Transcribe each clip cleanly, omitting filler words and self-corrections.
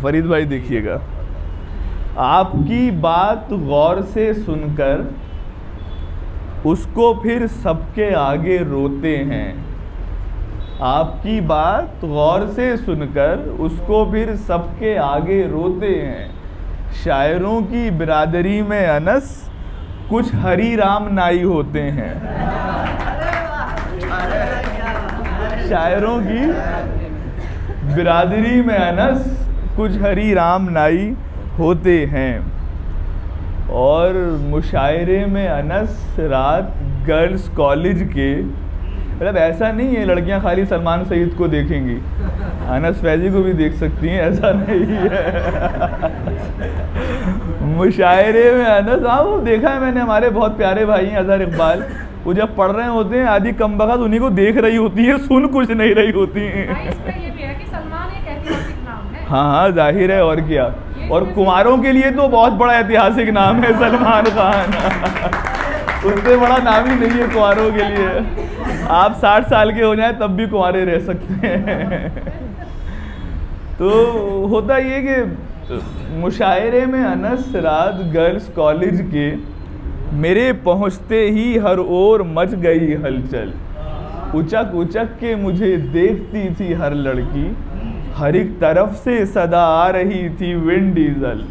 फरीद भाई देखिएगा, आपकी बात गौर से सुनकर उसको फिर सबके आगे रोते हैं। आपकी बात गौर से सुनकर उसको फिर सबके आगे रोते हैं। शायरों की बिरादरी में अनस कुछ हरी राम नाई होते हैं। शायरों की बिरादरी में अनस कुछ हरी राम नाई होते हैं। और मुशायरे में अनस रात गर्ल्स कॉलेज के, मतलब ऐसा नहीं है लड़कियां खाली सलमान सईद को देखेंगी, अनस फैजी को भी देख सकती हैं, ऐसा नहीं है। मुशायरे में अनस, हाँ वो देखा है मैंने, हमारे बहुत प्यारे भाई हैं अजहर इकबाल, वो जब पढ़ रहे होते हैं आधी कम बखत उन्हीं को देख रही होती है, सुन कुछ नहीं रही होती हैं। हाँ हाँ जाहिर है, और क्या। और कुमारों के लिए तो बहुत बड़ा ऐतिहासिक नाम है सलमान खान। उससे बड़ा नाम ही नहीं है कुमारों के लिए। आप 60 साल के हो जाएं तब भी कुंवारे रह सकते हैं। तो होता ये कि मुशायरे में अनस रात गर्ल्स कॉलेज के, मेरे पहुंचते ही हर ओर मच गई हलचल। उचक उचक के मुझे देखती थी हर लड़की, हर एक तरफ से सदा आ रही थी विंड डीजल।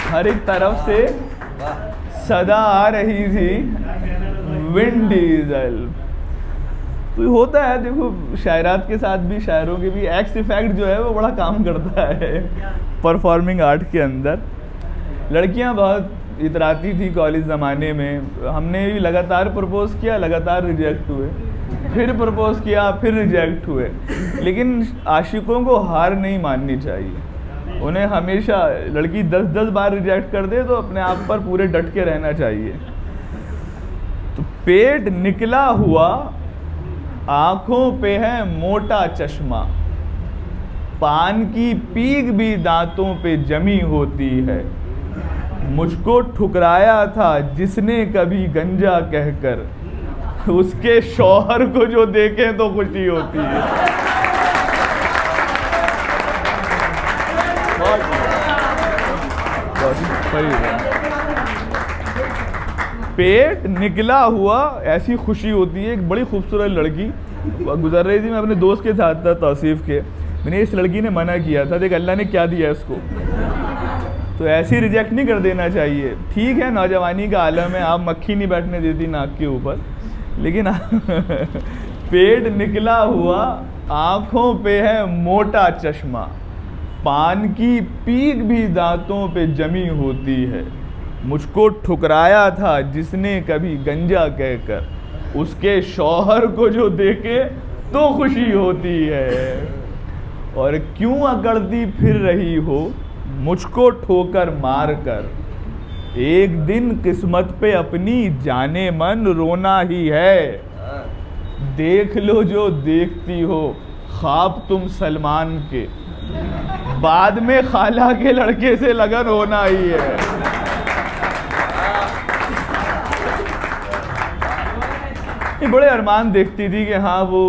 हर एक तरफ से सदा आ रही थी विंड डीजल। तो होता है, देखो शायरात के साथ भी, शायरों के भी एक्स इफेक्ट जो है वो बड़ा काम करता है परफॉर्मिंग आर्ट के अंदर। लड़कियां बहुत इतराती थी कॉलेज ज़माने में, हमने भी लगातार प्रपोज किया, लगातार रिजेक्ट हुए, फिर प्रपोज किया, फिर रिजेक्ट हुए। लेकिन आशिकों को हार नहीं माननी चाहिए, उन्हें हमेशा, लड़की 10-10 बार रिजेक्ट कर दे तो अपने आप पर पूरे डट के रहना चाहिए। तो पेट निकला हुआ, आंखों पे है मोटा चश्मा, पान की पीक भी दांतों पे जमी होती है। मुझको ठुकराया था जिसने कभी गंजा कहकर, उसके शौहर को जो देखें तो खुशी होती है। पेट निकला हुआ ऐसी खुशी होती है। एक बड़ी खूबसूरत लड़की गुजर रही थी, मैं अपने दोस्त के साथ था तौसीफ के, मैंने, इस लड़की ने मना किया था, देख अल्लाह ने क्या दिया इसको। तो ऐसे ही रिजेक्ट नहीं कर देना चाहिए। ठीक है नौजवानी का आलम है, आप मक्खी नहीं बैठने देती नाक के ऊपर, लेकिन पेट निकला हुआ, आँखों पे है मोटा चश्मा, पान की पीक भी दांतों पे जमी होती है। मुझको ठुकराया था जिसने कभी गंजा कहकर, उसके शौहर को जो देखे तो खुशी होती है। और क्यों अकड़ती फिर रही हो मुझको ठोकर मार कर, एक दिन किस्मत पे अपनी जाने मन रोना ही है। देख लो जो देखती हो ख्वाब तुम सलमान के, बाद में खाला के लड़के से लगन होना ही है। बड़े अरमान देखती थी कि हाँ वो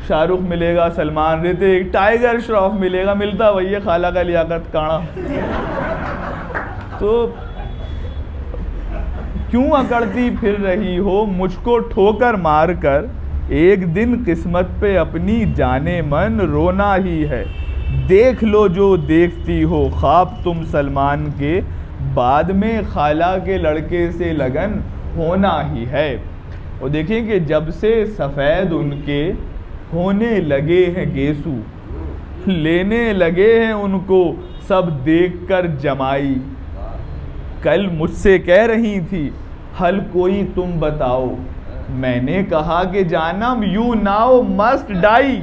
शाहरुख मिलेगा, सलमान रहते, एक टाइगर श्रॉफ मिलेगा, मिलता वही है खाला का लियाकत काड़ा। तो क्यों अकड़ती फिर रही हो मुझको ठोकर मार कर, एक दिन किस्मत पे अपनी जाने मन रोना ही है। देख लो जो देखती हो ख्वाब तुम सलमान के, बाद में खाला के लड़के से लगन होना ही है। और देखें कि जब से सफ़ेद उनके होने लगे हैं गेसू, लेने लगे हैं उनको सब देखकर जमाई। कल मुझसे कह रही थी हल कोई तुम बताओ, मैंने कहा कि जानम यू नाउ मस्ट डाई।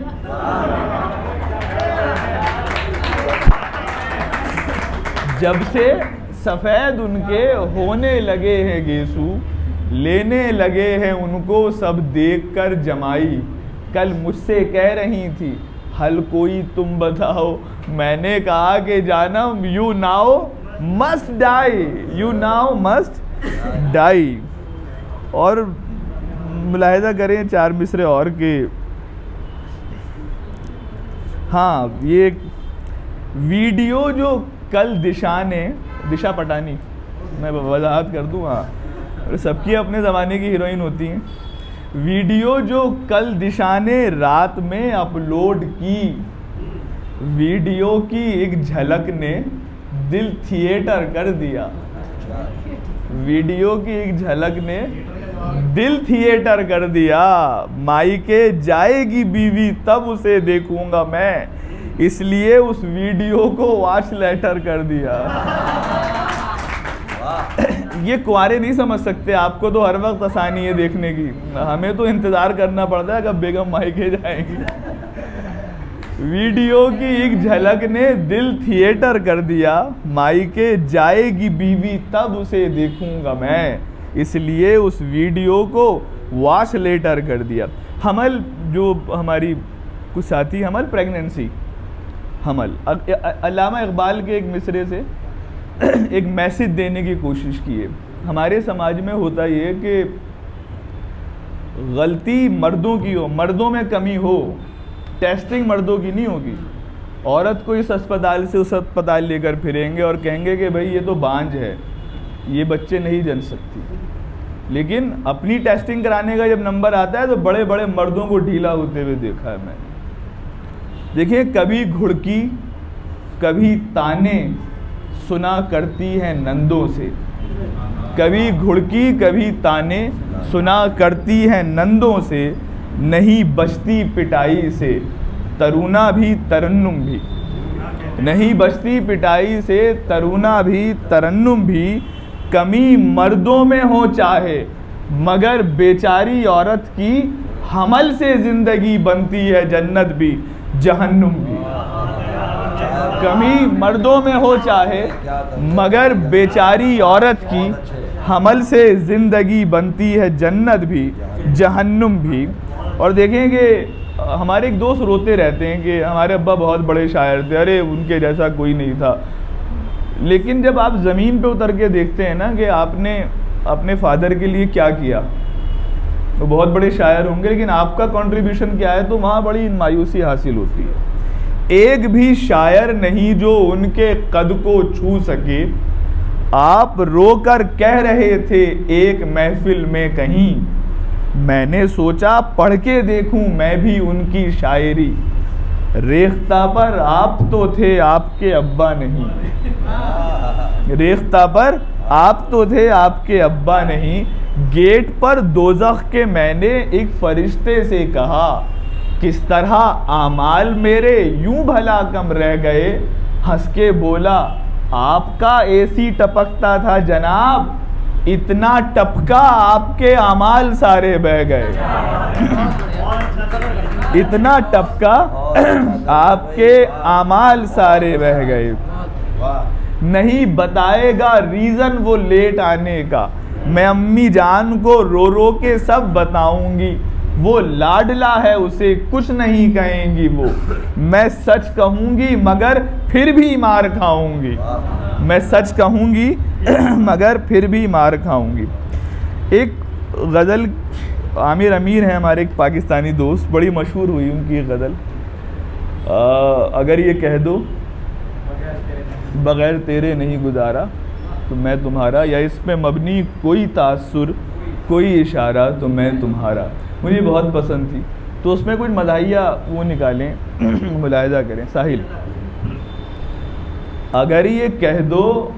जब से सफ़ेद उनके होने लगे हैं गेसू, लेने लगे हैं उनको सब देखकर जमाई। कल मुझसे कह रही थी हल कोई तुम बताओ, मैंने कहा कि जानम you now must die, you now must die. और मुलाहिजा करें 4 मिसरे और के, हाँ, ये वीडियो जो कल दिशा पटानी, मैं वजाहत कर दूँ, हाँ, और सबकी अपने ज़माने की हीरोइन होती हैं। वीडियो जो कल दिशा ने रात में अपलोड की, वीडियो की एक झलक ने दिल थिएटर कर दिया। वीडियो की एक झलक ने दिल थिएटर कर दिया। मायके जाएगी बीवी तब उसे देखूंगा मैं, इसलिए उस वीडियो को वॉच लेटर कर दिया। ये कुंवारे नहीं समझ सकते, आपको तो हर वक्त आसानी है देखने की, हमें तो इंतजार करना पड़ता है कब बेगम मायके जाएंगी। वीडियो की एक झलक ने दिल थिएटर कर दिया। मायके जाएगी बीवी तब उसे देखूंगा मैं, इसलिए उस वीडियो को वॉच लेटर कर दिया। हमल, जो हमारी कुछ साथी हमल, प्रेगनेंसी हमल, अल्लामा इकबाल के एक मिसरे से एक मैसेज देने की कोशिश की है। हमारे समाज में होता ये कि गलती मर्दों की हो, मर्दों में कमी हो, टेस्टिंग मर्दों की नहीं होगी। औरत को इस अस्पताल से उस अस्पताल लेकर फिरेंगे और कहेंगे कि भाई ये तो बांझ है, ये बच्चे नहीं जन सकती। लेकिन अपनी टेस्टिंग कराने का जब नंबर आता है तो बड़े बड़े मर्दों को ढीला होते हुए देखा है मैंने। देखिए, कभी घुड़की कभी ताने सुना करती है नंदों से, कभी घुड़की कभी ताने सुना करती है नंदों से, नहीं बचती पिटाई से तरुणा भी तरन्नुम भी, नहीं बचती पिटाई से तरुणा भी तरन्नुम भी, कमी मर्दों में हो चाहे मगर बेचारी औरत की हमल से जिंदगी बनती है जन्नत भी जहन्नुम भी। कमी मर्दों में हो चाहे मगर बेचारी औरत की हमल से ज़िंदगी बनती है जन्नत भी जहन्नुम भी। और देखें कि हमारे एक दोस्त रोते रहते हैं कि हमारे अब्बा बहुत बड़े शायर थे, अरे उनके जैसा कोई नहीं था। लेकिन जब आप ज़मीन पे उतर के देखते हैं ना कि आपने अपने फादर के लिए क्या किया, तो बहुत बड़े शायर होंगे लेकिन आपका कंट्रीब्यूशन क्या है, तो वहाँ बड़ी मायूसी हासिल होती है। एक भी शायर नहीं जो उनके कद को छू सके, आप रोकर कह रहे थे एक महफिल में कहीं, मैंने सोचा पढ़ के देखूं मैं भी उनकी शायरी, रेख्ता पर आप तो थे आपके अब्बा नहीं, रेख्ता पर आप तो थे आपके अब्बा नहीं, गेट पर दोज़ख के मैंने एक फरिश्ते से कहा, किस तरह आमाल मेरे यूं भला कम रह गए, हंस के बोला आपका एसी टपकता था जनाब, इतना टपका आपके आमाल सारे बह गए, इतना टपका आपके आमाल सारे बह गए। नहीं बताएगा रीज़न वो लेट आने का, मैं अम्मी जान को रो रो के सब बताऊंगी, वो लाडला है उसे कुछ नहीं कहेंगी वो, मैं सच कहूंगी मगर फिर भी मार खाऊंगी, मैं सच कहूंगी मगर फिर भी मार खाऊंगी। एक गज़ल आमिर अमीर हैं हमारे एक पाकिस्तानी दोस्त, बड़ी मशहूर हुई उनकी एक गज़ल, अगर ये कह दो बग़ैर तेरे नहीं गुजारा तो मैं तुम्हारा, या इस पे मबनी कोई तासुर कोई इशारा तो मैं तुम्हारा, मुझे बहुत पसंद थी। तो उसमें कुछ मदाहिया वो निकालें, मुलाहिजा करें। साहिल, अगर ये कह दो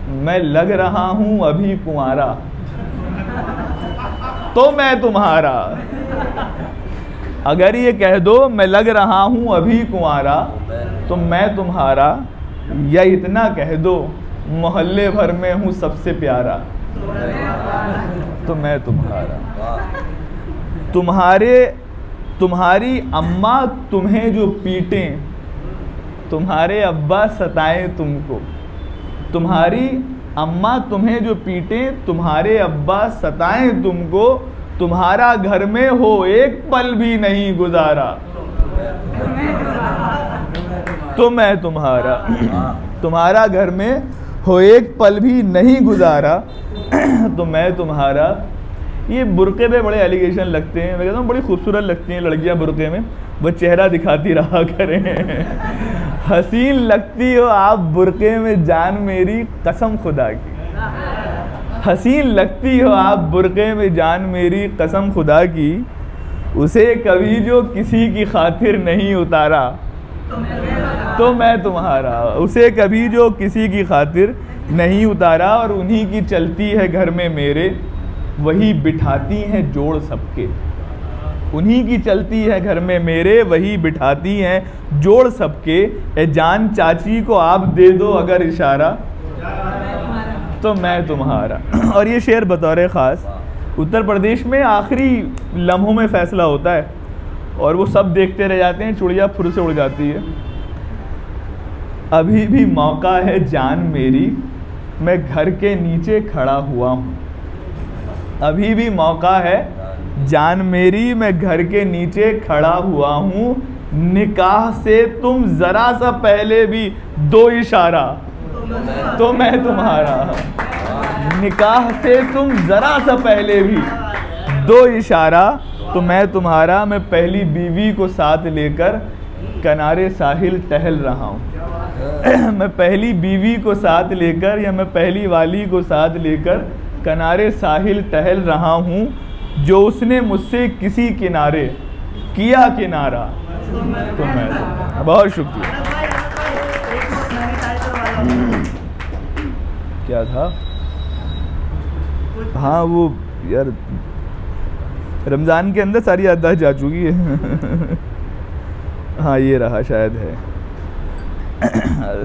मैं लग रहा हूँ अभी कुंवारा तो मैं तुम्हारा, अगर ये कह दो मैं लग रहा हूँ अभी कुंवारा तो मैं तुम्हारा, या इतना कह दो मोहल्ले भर में हूँ सबसे प्यारा तो मैं तुम्हारा। तुम्हारी अम्मा तुम्हें जो पीटें, तुम्हारे अब्बा सताएं तुमको, तुम्हारी अम्मा तुम्हें जो पीटें, तुम्हारे अब्बा सताएं तुमको, तुम्हारा घर में हो एक पल भी नहीं गुजारा तो मैं तुम्हारा, तुम्हारा घर में हो एक पल भी नहीं गुजारा तो मैं तुम्हारा, ये बुरके पे बड़े एलिगेशन लगते हैं। मैं कहता हूँ बड़ी खूबसूरत लगती हैं लड़कियाँ बुरके में, वो चेहरा दिखाती रहा करें। हसीन लगती हो आप बुरके में जान मेरी कसम खुदा की, हसीन लगती हो आप बुरके में जान मेरी कसम खुदा की, उसे कभी जो किसी की खातिर नहीं उतारा तो मैं तुम्हारा, उसे कभी जो किसी की खातिर नहीं उतारा, और उन्हीं की चलती है घर में मेरे, वही बिठाती हैं जोड़ सबके, उन्हीं की चलती है घर में मेरे, वही बिठाती हैं जोड़ सबके। ए जान चाची को आप दे दो अगर इशारा तो मैं तुम्हारा। और ये शेर बतौर ख़ास उत्तर प्रदेश में आखिरी लम्हों में फ़ैसला होता है और वो सब देखते रह जाते हैं, चिड़िया फुर से उड़ जाती है। अभी भी मौका है जान मेरी, मैं घर के नीचे खड़ा हुआ हूँ, अभी भी मौका है जान मेरी, मैं घर के नीचे खड़ा हुआ हूँ, निकाह से तुम ज़रा सा पहले भी दो इशारा तो मैं तुम्हारा, निकाह से तुम ज़रा सा पहले भी दो इशारा तो मैं तुम्हारा। मैं पहली बीवी को साथ लेकर किनारे साहिल टहल रहा हूँ, मैं पहली बीवी को साथ लेकर या मैं पहली वाली को साथ लेकर किनारे साहिल टहल रहा हूँ, जो उसने मुझसे किसी किनारे किया किनारा तो मैं। बहुत शुक्रिया। क्या था? हाँ वो यार रमज़ान के अंदर सारी याददाश्त जा चुकी है। हाँ ये रहा शायद है।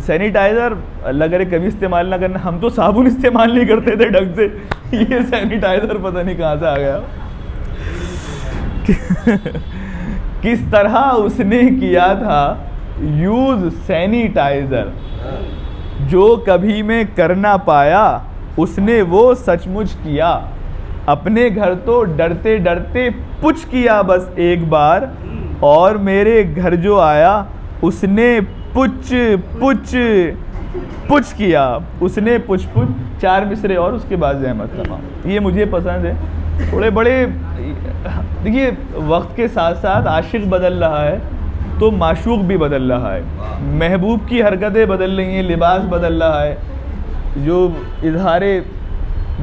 सैनिटाइज़र अल्लाह करे कभी इस्तेमाल ना करना, हम तो साबुन इस्तेमाल नहीं करते थे ढंग से, ये सैनिटाइज़र पता नहीं कहाँ से आ गया। किस तरह उसने किया था यूज़ सैनिटाइज़र, जो कभी मैं कर ना पाया उसने वो सचमुच किया, अपने घर तो डरते डरते पुछ किया बस एक बार, और मेरे घर जो आया उसने पुछ पुछ पुछ किया, उसने पुछ पुछ। 4 मिसरे और उसके बाद ज़हमत तमाम। ये मुझे पसंद है। थोड़े बड़े देखिए वक्त के साथ साथ आशिक बदल रहा है तो माशूक भी बदल रहा है, महबूब की हरकतें बदल रही हैं, लिबास बदल रहा है, जो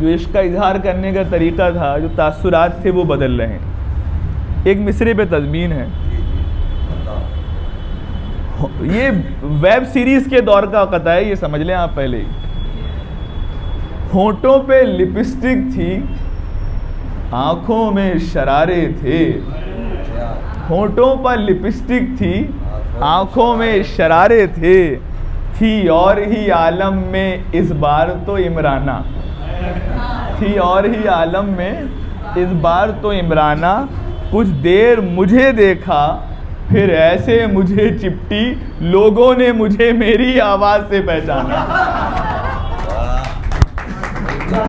इश्क का इजहार करने का तरीक़ा था, जो तासुरात थे वो बदल रहे हैं। एक मिसरे पे तज़मीन है, ये वेब सीरीज़ के दौर का कथा है, ये समझ लें आप पहले ही। होंठों पे लिपस्टिक थी, आँखों में शरारे थे, होंठों पर लिपस्टिक थी, आँखों में शरारे थे, थी और ही आलम में इस बार तो इमराना, थी और ही आलम में इस बार तो इमराना, कुछ देर मुझे देखा फिर ऐसे मुझे चिपटी, लोगों ने मुझे मेरी आवाज़ से पहचाना।